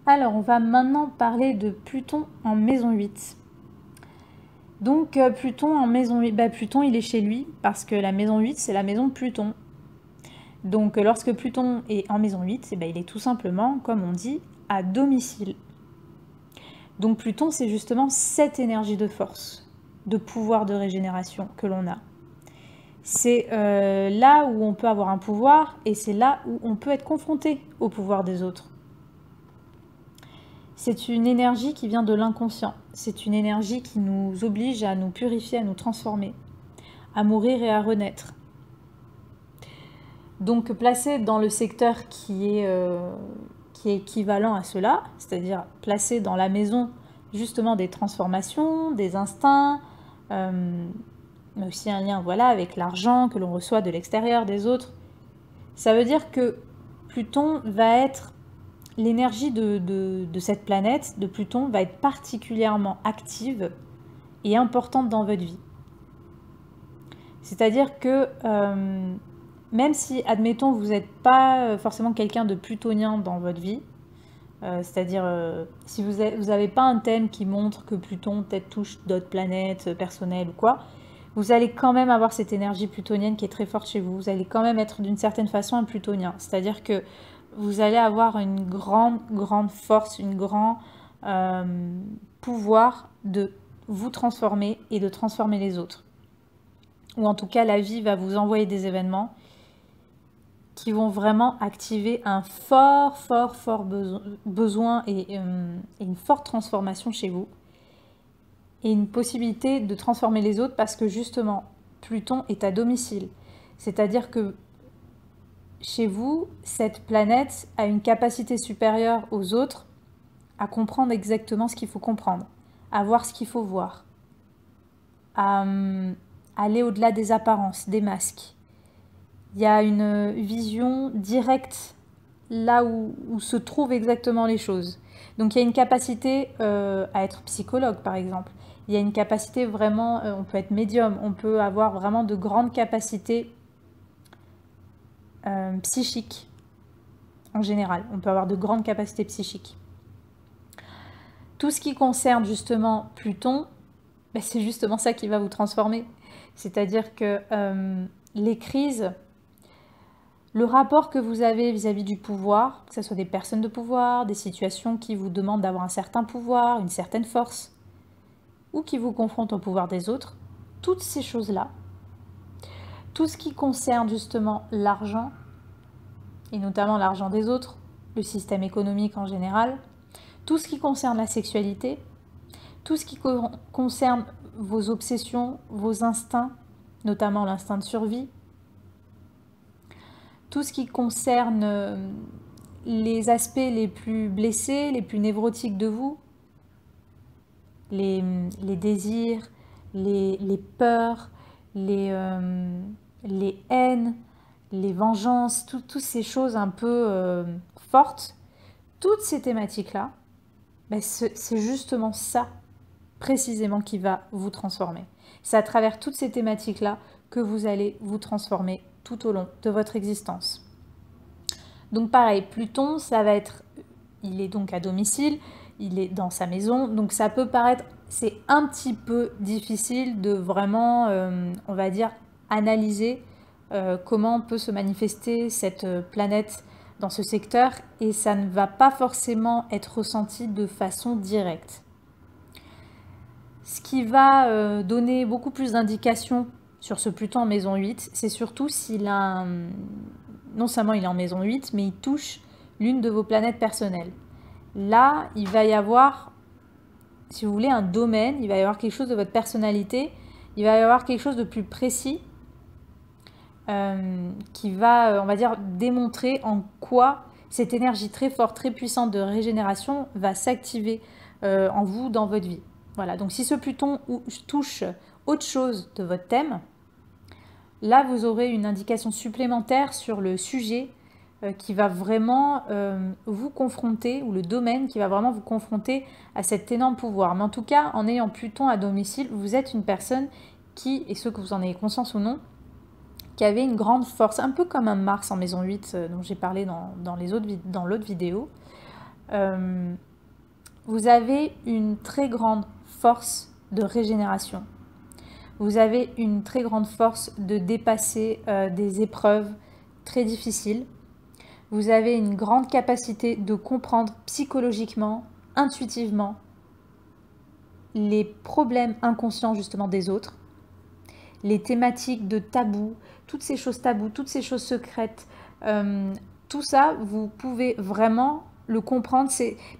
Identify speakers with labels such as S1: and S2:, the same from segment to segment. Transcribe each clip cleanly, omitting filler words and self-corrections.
S1: Alors, on va maintenant parler de Pluton en maison 8. Donc, Pluton en maison 8, Pluton, il est chez lui, parce que la maison 8, c'est la maison de Pluton. Donc, lorsque Pluton est en maison 8, il est tout simplement, comme on dit, à domicile. Donc, Pluton, c'est justement cette énergie de force, de pouvoir de régénération que l'on a. C'est là où on peut avoir un pouvoir, et c'est là où on peut être confronté au pouvoir des autres. C'est une énergie qui vient de l'inconscient. C'est une énergie qui nous oblige à nous purifier, à nous transformer, à mourir et à renaître. Donc placé dans le secteur qui est équivalent à cela, c'est-à-dire placé dans la maison justement des transformations, des instincts, mais aussi un lien avec l'argent que l'on reçoit de l'extérieur des autres. Ça veut dire que Pluton va être l'énergie de cette planète, de Pluton, va être particulièrement active et importante dans votre vie. C'est-à-dire que même si, admettons, vous n'êtes pas forcément quelqu'un de plutonien dans votre vie, c'est-à-dire si vous n'avez pas un thème qui montre que Pluton peut-être touche d'autres planètes personnelles ou quoi, vous allez quand même avoir cette énergie plutonienne qui est très forte chez vous. Vous allez quand même être d'une certaine façon un plutonien. C'est-à-dire que vous allez avoir une grande force, un grand pouvoir de vous transformer et de transformer les autres. Ou en tout cas, la vie va vous envoyer des événements qui vont vraiment activer un fort besoin et une forte transformation chez vous. Et une possibilité de transformer les autres parce que justement, Pluton est à domicile. C'est-à-dire que chez vous, cette planète a une capacité supérieure aux autres à comprendre exactement ce qu'il faut comprendre, à voir ce qu'il faut voir, à aller au-delà des apparences, des masques. Il y a une vision directe là où se trouvent exactement les choses. Donc il y a une capacité à être psychologue par exemple. Il y a une capacité vraiment, on peut être médium, on peut avoir vraiment de grandes capacités psychiques en général. On peut avoir de grandes capacités psychiques. Tout ce qui concerne justement Pluton, c'est justement ça qui va vous transformer. C'est-à-dire que les crises, le rapport que vous avez vis-à-vis du pouvoir, que ce soit des personnes de pouvoir, des situations qui vous demandent d'avoir un certain pouvoir, une certaine force, ou qui vous confrontent au pouvoir des autres, toutes ces choses-là, tout ce qui concerne justement l'argent, et notamment l'argent des autres, le système économique en général, tout ce qui concerne la sexualité, tout ce qui concerne vos obsessions, vos instincts, notamment l'instinct de survie, tout ce qui concerne les aspects les plus blessés, les plus névrotiques de vous, les désirs, les peurs, les haines, les vengeances, toutes ces choses un peu fortes, toutes ces thématiques-là, c'est justement ça précisément qui va vous transformer. C'est à travers toutes ces thématiques-là que vous allez vous transformer tout au long de votre existence. Donc pareil, Pluton, il est donc à domicile, il est dans sa maison, donc ça peut paraître, c'est un petit peu difficile de vraiment, on va dire, analyser comment peut se manifester cette planète dans ce secteur, et ça ne va pas forcément être ressenti de façon directe. Ce qui va donner beaucoup plus d'indications sur ce Pluton en maison 8, c'est surtout s'il a non seulement il est en maison 8, mais il touche l'une de vos planètes personnelles. Là, il va y avoir, si vous voulez, un domaine, il va y avoir quelque chose de votre personnalité, il va y avoir quelque chose de plus précis qui va, on va dire, démontrer en quoi cette énergie très forte, très puissante de régénération va s'activer en vous, dans votre vie. Voilà, donc si ce Pluton touche autre chose de votre thème, là vous aurez une indication supplémentaire sur le sujet qui va vraiment vous confronter, ou le domaine qui va vraiment vous confronter à cet énorme pouvoir. Mais en tout cas, en ayant Pluton à domicile, vous êtes une personne qui, et ceux que vous en ayez conscience ou non, qui avait une grande force, un peu comme un Mars en maison 8 dont j'ai parlé dans l'autre vidéo. vous avez une très grande force de régénération. Vous avez une très grande force de dépasser des épreuves très difficiles. Vous avez une grande capacité de comprendre psychologiquement, intuitivement, les problèmes inconscients justement des autres, les thématiques de tabou, toutes ces choses tabous, toutes ces choses secrètes, tout ça, vous pouvez vraiment le comprendre.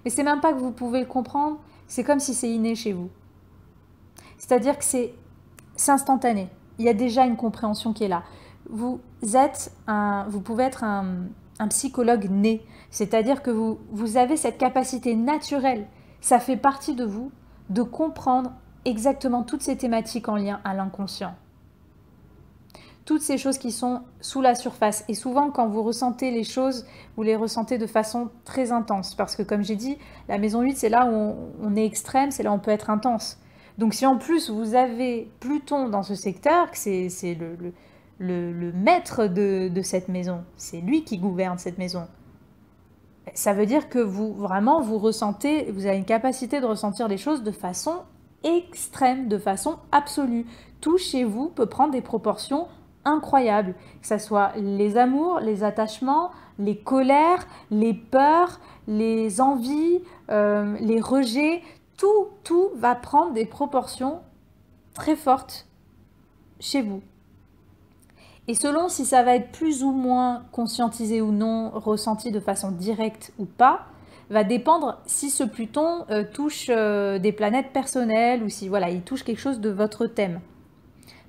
S1: Mais c'est même pas que vous pouvez le comprendre, c'est comme si c'est inné chez vous. C'est-à-dire que c'est instantané. Il y a déjà une compréhension qui est là. Vous pouvez être un psychologue né, c'est-à-dire que vous avez cette capacité naturelle, ça fait partie de vous, de comprendre exactement toutes ces thématiques en lien à l'inconscient. Toutes ces choses qui sont sous la surface. Et souvent, quand vous ressentez les choses, vous les ressentez de façon très intense. Parce que comme j'ai dit, la maison 8, c'est là où on est extrême, c'est là où on peut être intense. Donc si en plus vous avez Pluton dans ce secteur, c'est le maître de cette maison, c'est lui qui gouverne cette maison. Ça veut dire que vous ressentez, vous avez une capacité de ressentir les choses de façon extrême, de façon absolue. Tout chez vous peut prendre des proportions incroyables, que ce soit les amours, les attachements, les colères, les peurs, les envies, les rejets, tout va prendre des proportions très fortes chez vous. Et selon si ça va être plus ou moins conscientisé ou non, ressenti de façon directe ou pas, va dépendre si ce Pluton touche des planètes personnelles ou si voilà, il touche quelque chose de votre thème.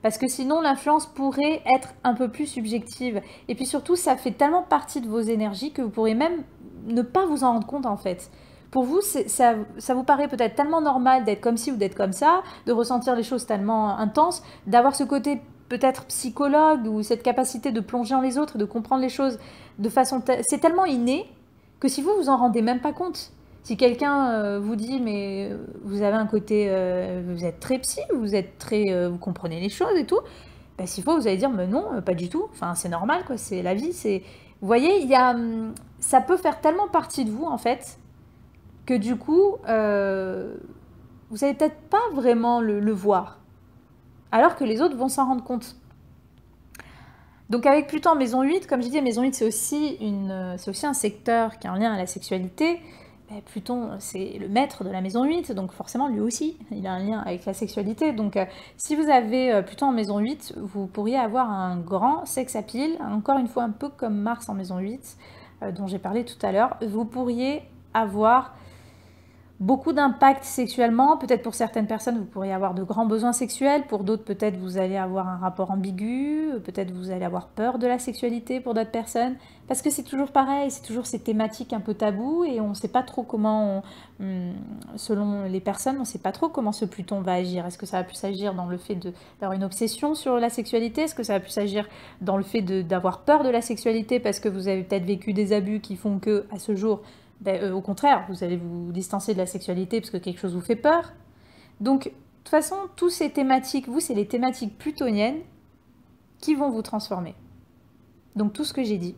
S1: Parce que sinon, l'influence pourrait être un peu plus subjective. Et puis surtout, ça fait tellement partie de vos énergies que vous pourrez même ne pas vous en rendre compte en fait. Pour vous, ça vous paraît peut-être tellement normal d'être comme ci ou d'être comme ça, de ressentir les choses tellement intenses, d'avoir ce côté peut-être psychologue ou cette capacité de plonger en les autres, de comprendre les choses de façon... C'est tellement inné que si vous en rendez même pas compte. Si quelqu'un vous dit mais vous avez un côté... vous êtes très psy, vous êtes très... vous comprenez les choses et tout, ben, s'il faut vous allez dire mais non, pas du tout. Enfin c'est normal quoi, c'est la vie. Vous voyez, ça peut faire tellement partie de vous en fait que du coup vous n'allez peut-être pas vraiment le voir. Alors que les autres vont s'en rendre compte. Donc avec Pluton en maison 8, comme je disais, maison 8 c'est aussi un secteur qui est en lien à la sexualité. Pluton c'est le maître de la maison 8, donc forcément lui aussi il a un lien avec la sexualité. Donc si vous avez Pluton en maison 8, vous pourriez avoir un grand sex appeal, encore une fois un peu comme Mars en maison 8, dont j'ai parlé tout à l'heure. Vous pourriez avoir beaucoup d'impact sexuellement, peut-être pour certaines personnes vous pourriez avoir de grands besoins sexuels, pour d'autres peut-être vous allez avoir un rapport ambigu, peut-être vous allez avoir peur de la sexualité pour d'autres personnes, parce que c'est toujours pareil, c'est toujours ces thématiques un peu tabous et on ne sait pas trop comment, selon les personnes, on ne sait pas trop comment ce Pluton va agir. Est-ce que ça va plus agir dans le fait d'avoir une obsession sur la sexualité? Est-ce que ça va plus agir dans le fait d'avoir peur de la sexualité parce que vous avez peut-être vécu des abus qui font que, à ce jour, au contraire, vous allez vous distancer de la sexualité parce que quelque chose vous fait peur. Donc, de toute façon, toutes ces thématiques, vous, c'est les thématiques plutoniennes qui vont vous transformer. Donc, tout ce que j'ai dit,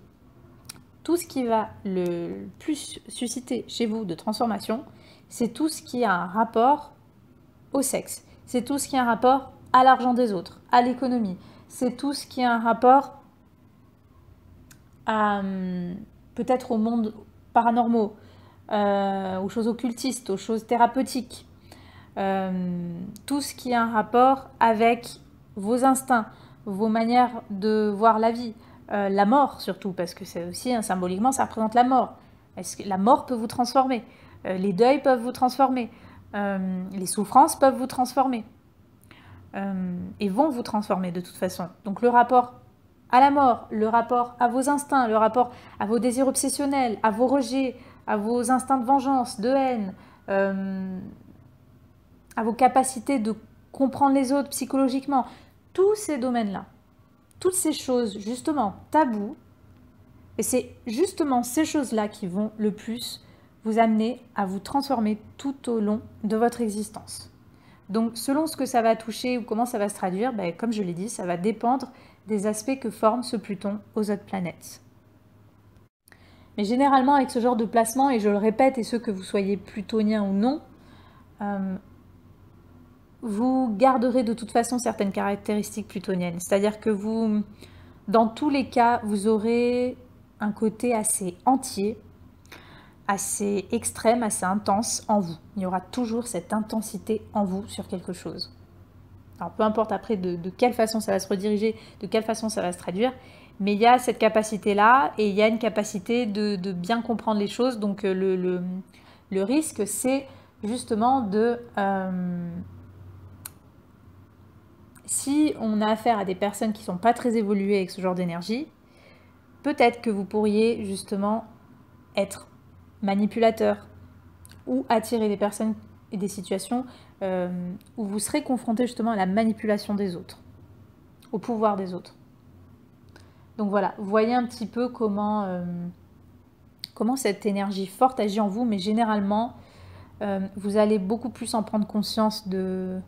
S1: tout ce qui va le plus susciter chez vous de transformation, c'est tout ce qui a un rapport au sexe. C'est tout ce qui a un rapport à l'argent des autres, à l'économie. C'est tout ce qui a un rapport à peut-être au monde paranormaux, aux choses occultistes, aux choses thérapeutiques, tout ce qui a un rapport avec vos instincts, vos manières de voir la vie, la mort surtout, parce que c'est aussi, symboliquement, ça représente la mort. Est-ce que la mort peut vous transformer? Les deuils peuvent vous transformer, les souffrances peuvent vous transformer, et vont vous transformer de toute façon. Donc le rapport à la mort, le rapport à vos instincts, le rapport à vos désirs obsessionnels, à vos rejets, à vos instincts de vengeance, de haine, à vos capacités de comprendre les autres psychologiquement, tous ces domaines-là, toutes ces choses justement tabous, et c'est justement ces choses-là qui vont le plus vous amener à vous transformer tout au long de votre existence. Donc selon ce que ça va toucher ou comment ça va se traduire, comme je l'ai dit, ça va dépendre des aspects que forme ce Pluton aux autres planètes. Mais généralement, avec ce genre de placement, et je le répète, et ce que vous soyez plutonien ou non, vous garderez de toute façon certaines caractéristiques plutoniennes. C'est-à-dire que vous, dans tous les cas, vous aurez un côté assez entier, assez extrême, assez intense en vous. Il y aura toujours cette intensité en vous sur quelque chose. Alors peu importe après de quelle façon ça va se rediriger, de quelle façon ça va se traduire, mais il y a cette capacité-là et il y a une capacité de bien comprendre les choses. Donc le risque, c'est justement de... si on a affaire à des personnes qui ne sont pas très évoluées avec ce genre d'énergie, peut-être que vous pourriez justement être manipulateur ou attirer des personnes et des situations où vous serez confronté justement à la manipulation des autres, au pouvoir des autres. Donc voilà, voyez un petit peu comment cette énergie forte agit en vous, mais généralement, vous allez beaucoup plus en prendre conscience de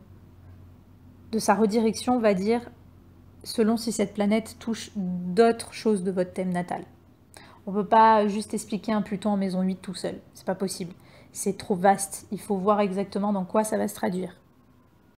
S1: sa redirection, on va dire, selon si cette planète touche d'autres choses de votre thème natal. On ne peut pas juste expliquer un Pluton en maison 8 tout seul, c'est pas possible. C'est trop vaste, il faut voir exactement dans quoi ça va se traduire.